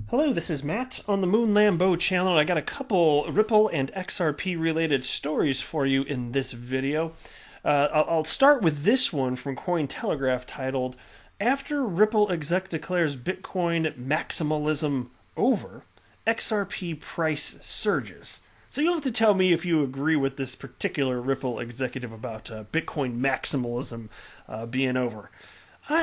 Hello, this is Matt on the Moon Lambeau channel. I got a couple Ripple and XRP related stories for you in this video. I'll start with this one from Cointelegraph titled, "After Ripple Exec declares Bitcoin maximalism over, XRP price surges." So you'll have to tell me if you agree with this particular Ripple executive about Bitcoin maximalism being over. Maybe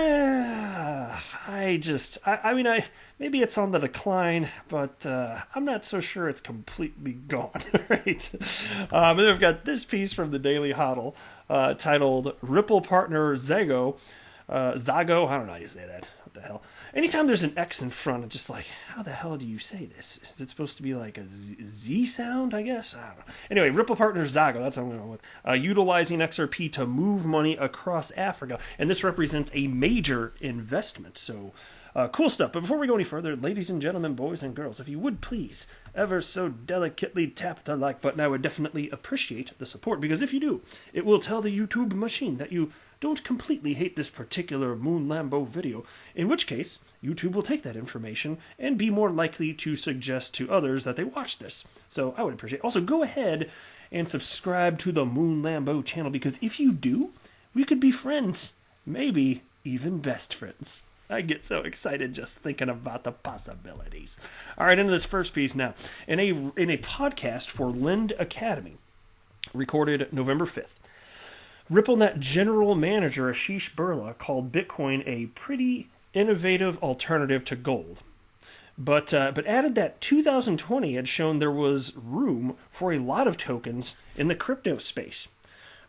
it's on the decline, but I'm not so sure it's completely gone, right? And then we've got this piece from the Daily Hodl titled "Ripple Partner Zago." Zago, I don't know how you say that. What the hell? Anytime there's an X in front, it's just like, how the hell do you say this? Is it supposed to be like a Z sound, I guess? I don't know. Anyway, Ripple Partner Zago, that's what I'm going with. Utilizing XRP to move money across Africa. And this represents a major investment. So, cool stuff. But before we go any further, ladies and gentlemen, boys and girls, if you would please ever so delicately tap the like button, I would definitely appreciate the support. Because if you do, it will tell the YouTube machine that you don't completely hate this particular Moon Lambeau video, in which case, YouTube will take that information and be more likely to suggest to others that they watch this. So I would appreciate it. Also, go ahead and subscribe to the Moon Lambeau channel, because if you do, we could be friends. Maybe even best friends. I get so excited just thinking about the possibilities. All right, into this first piece now. In a podcast for Lind Academy, recorded November 5th, RippleNet general manager Ashish Birla called Bitcoin a pretty innovative alternative to gold, but added that 2020 had shown there was room for a lot of tokens in the crypto space.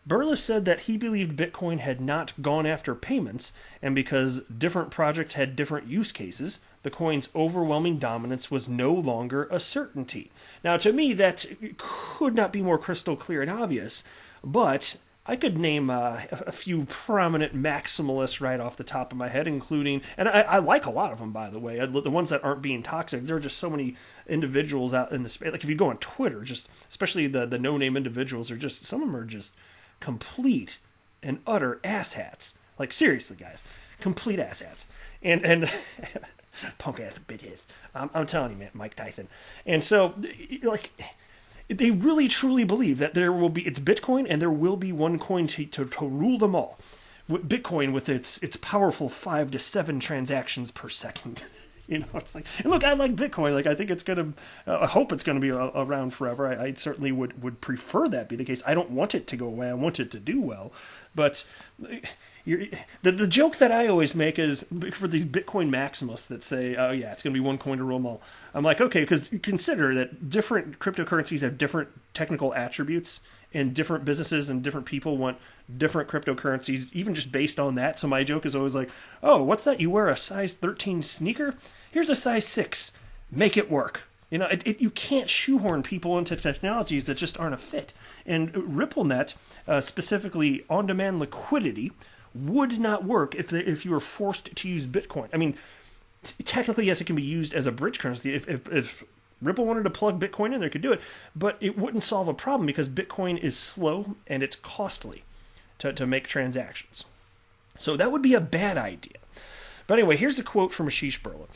Birla said that he believed Bitcoin had not gone after payments, and because different projects had different use cases, the coin's overwhelming dominance was no longer a certainty. Now, to me, that could not be more crystal clear and obvious, but I could name a few prominent maximalists right off the top of my head, including, and I like a lot of them, by the way, the ones that aren't being toxic. There are just so many individuals out in the space. Like if you go on Twitter, just especially the no-name individuals, are just, some of them are just complete and utter asshats. Like seriously, guys, complete asshats. And punk ass bitches. I'm telling you, man, Mike Tyson. And so, like, they really truly believe that there will be, it's Bitcoin and there will be one coin to rule them all. Bitcoin with its powerful 5 to 7 transactions per second. You know, it's like, and look, I like Bitcoin. Like, I think it's going to, I hope it's going to be around forever. I certainly would prefer that be the case. I don't want it to go away. I want it to do well. But the joke that I always make is for these Bitcoin maximalists that say, oh yeah, it's going to be one coin to rule them all. I'm like, okay, because consider that different cryptocurrencies have different technical attributes, and different businesses and different people want different cryptocurrencies, even just based on that. So my joke is always like, oh, what's that? You wear a size 13 sneaker? Here's a size 6. Make it work. You know, you can't shoehorn people into technologies that just aren't a fit. And RippleNet, specifically on-demand liquidity, would not work if you were forced to use Bitcoin. I mean, technically, yes, it can be used as a bridge currency. If Ripple wanted to plug Bitcoin in, they could do it, but it wouldn't solve a problem because Bitcoin is slow and it's costly to make transactions. So that would be a bad idea. But anyway, here's a quote from Ashish Birla.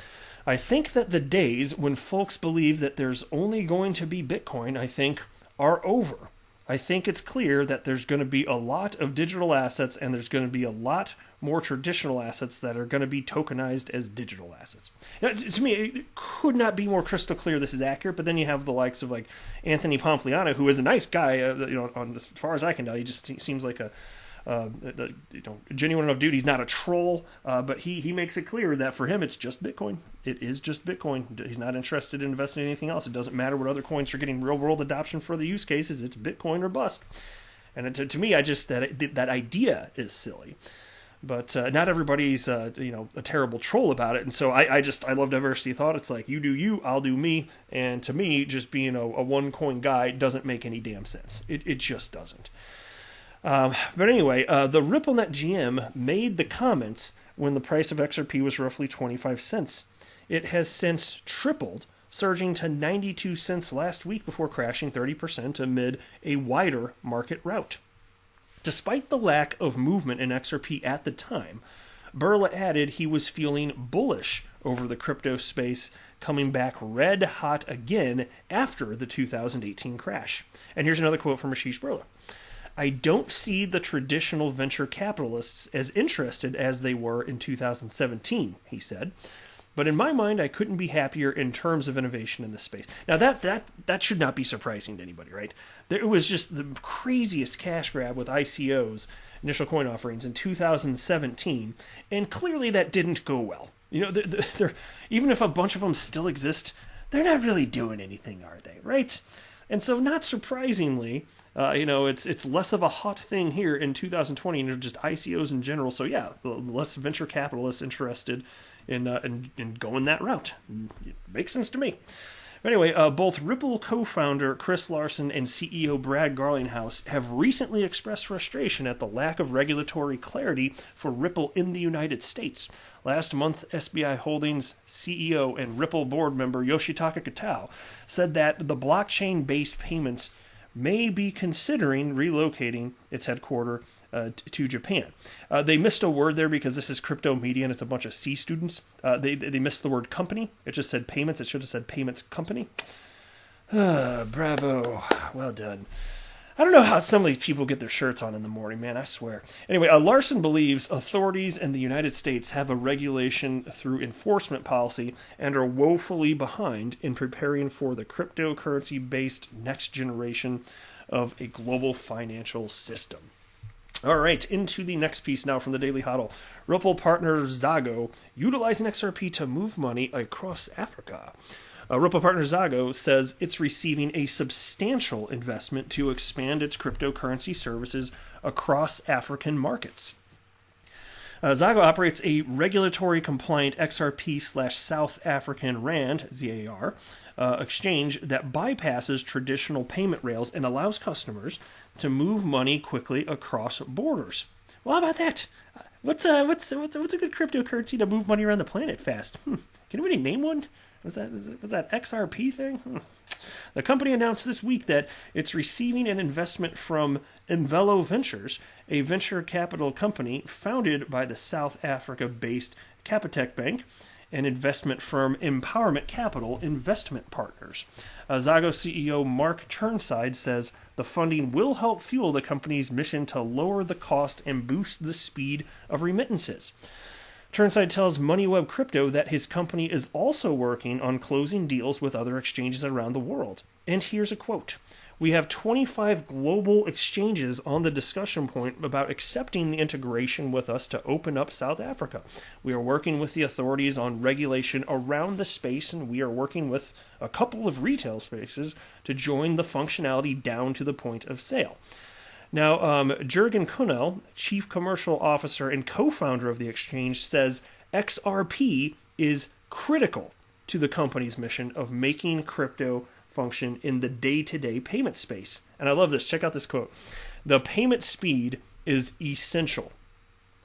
"I think that the days when folks believe that there's only going to be Bitcoin, I think, are over. I think it's clear that there's going to be a lot of digital assets and there's going to be a lot more traditional assets that are going to be tokenized as digital assets." Now, to me, it could not be more crystal clear this is accurate, but then you have the likes of like Anthony Pompliano, who is a nice guy, as far as I can tell. He just seems like a genuine enough dude. He's not a troll, but he makes it clear that for him it's just Bitcoin. It is just Bitcoin. He's not interested in investing in anything else. It doesn't matter what other coins are getting real world adoption for the use cases. It's Bitcoin or bust. And to me, that idea is silly. But not everybody's a terrible troll about it, and so I love diversity of thought. It's like, you do you, I'll do me, and to me, just being a one coin guy doesn't make any damn sense. It just doesn't. But anyway, the RippleNet GM made the comments when the price of XRP was roughly 25 cents. It has since tripled, surging to 92 cents last week before crashing 30% amid a wider market rout. Despite the lack of movement in XRP at the time, Birla added he was feeling bullish over the crypto space coming back red hot again after the 2018 crash. And here's another quote from Ashish Burla. I don't see the traditional venture capitalists as interested as they were in 2017, he said. But in my mind, I couldn't be happier in terms of innovation in this space. Now, that should not be surprising to anybody, right? It was just the craziest cash grab with ICOs, initial coin offerings, in 2017, and clearly that didn't go well. You know, they're, even if a bunch of them still exist, they're not really doing anything, are they, right? And so, not surprisingly, it's less of a hot thing here in 2020, and just ICOs in general. So yeah, less venture capitalists interested in going that route. It makes sense to me. But anyway, both Ripple co-founder Chris Larsen and CEO Brad Garlinghouse have recently expressed frustration at the lack of regulatory clarity for Ripple in the United States. Last month, SBI Holdings CEO and Ripple board member Yoshitaka Kitao said that the blockchain-based payments may be considering relocating its headquarters to Japan. They missed a word there because this is crypto media and it's a bunch of C students. They missed the word company. It just said payments. It should have said payments company. Bravo. Well done. I don't know how some of these people get their shirts on in the morning, man, I swear. Anyway, Larson believes authorities in the United States have a regulation through enforcement policy and are woefully behind in preparing for the cryptocurrency-based next generation of a global financial system. All right, into the next piece now from the Daily Hodl. Ripple partner Zago utilizing XRP to move money across Africa. Ripple partner Zago says it's receiving a substantial investment to expand its cryptocurrency services across African markets. Zago operates a regulatory-compliant XRP/South African Rand, ZAR, exchange that bypasses traditional payment rails and allows customers to move money quickly across borders. Well, how about that? What's a good cryptocurrency to move money around the planet fast? Can anybody name one? Was that XRP thing? The company announced this week that it's receiving an investment from Imvelo Ventures, a venture capital company founded by the South Africa-based Capitec Bank, and investment firm Empowerment Capital Investment Partners. Zago CEO Mark Churnside says the funding will help fuel the company's mission to lower the cost and boost the speed of remittances. Churnside tells MoneyWeb Crypto that his company is also working on closing deals with other exchanges around the world. And here's a quote. We have 25 global exchanges on the discussion point about accepting the integration with us to open up South Africa. We are working with the authorities on regulation around the space, and we are working with a couple of retail spaces to join the functionality down to the point of sale. Now, Jürgen Kuhnel, Chief Commercial Officer and co-founder of the exchange, says XRP is critical to the company's mission of making crypto function in the day-to-day payment space. And I love this. Check out this quote. The payment speed is essential.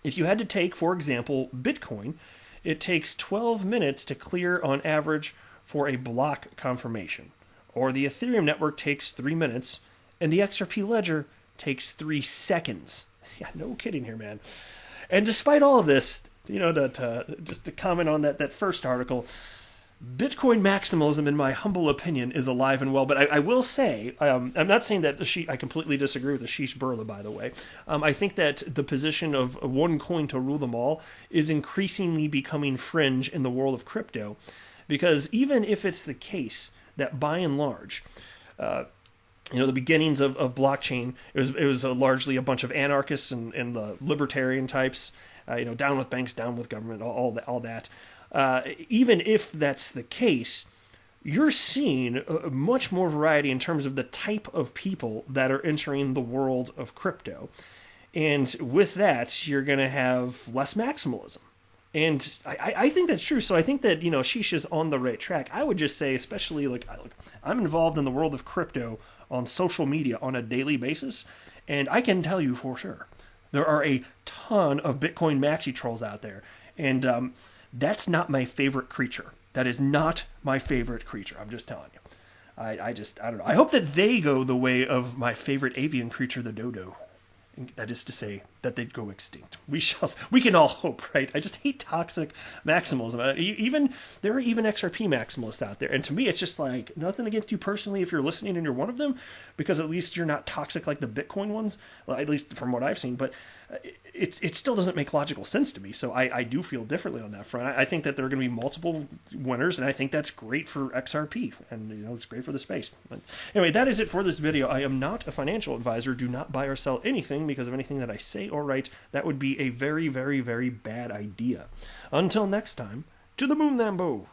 If you had to take, for example, Bitcoin, it takes 12 minutes to clear on average for a block confirmation. Or the Ethereum network takes 3 minutes, and the XRP ledger takes 3 seconds. Yeah, no kidding here, man. And despite all of this, just to comment on that first article, Bitcoin maximalism, in my humble opinion, is alive and well. But I will say, I'm not saying that I completely disagree with Ashish Burla, by the way. I think that the position of one coin to rule them all is increasingly becoming fringe in the world of crypto. Because even if it's the case that by and large, the beginnings of blockchain, it was largely a bunch of anarchists and the libertarian types, down with banks, down with government, all that. Even if that's the case, you're seeing much more variety in terms of the type of people that are entering the world of crypto. And with that, you're going to have less maximalism. And I think that's true. So I think that, Ashish is on the right track. I would just say, especially, I'm involved in the world of crypto on social media on a daily basis, and I can tell you for sure, there are a ton of Bitcoin maxi trolls out there. And that's not my favorite creature. That is not my favorite creature. I'm just telling you. I don't know. I hope that they go the way of my favorite avian creature, the dodo. That is to say that they'd go extinct. We can all hope, right? I just hate toxic maximalism. There are even XRP maximalists out there, and to me, it's just like nothing against you personally if you're listening and you're one of them, because at least you're not toxic like the Bitcoin ones, well, at least from what I've seen. But it still doesn't make logical sense to me. So I do feel differently on that front. I think that there are going to be multiple winners, and I think that's great for XRP, and it's great for the space. But anyway, that is it for this video. I am not a financial advisor. Do not buy or sell anything because of anything that I say or write. That would be a very, very, very bad idea. Until next time, to the moon, Lambo.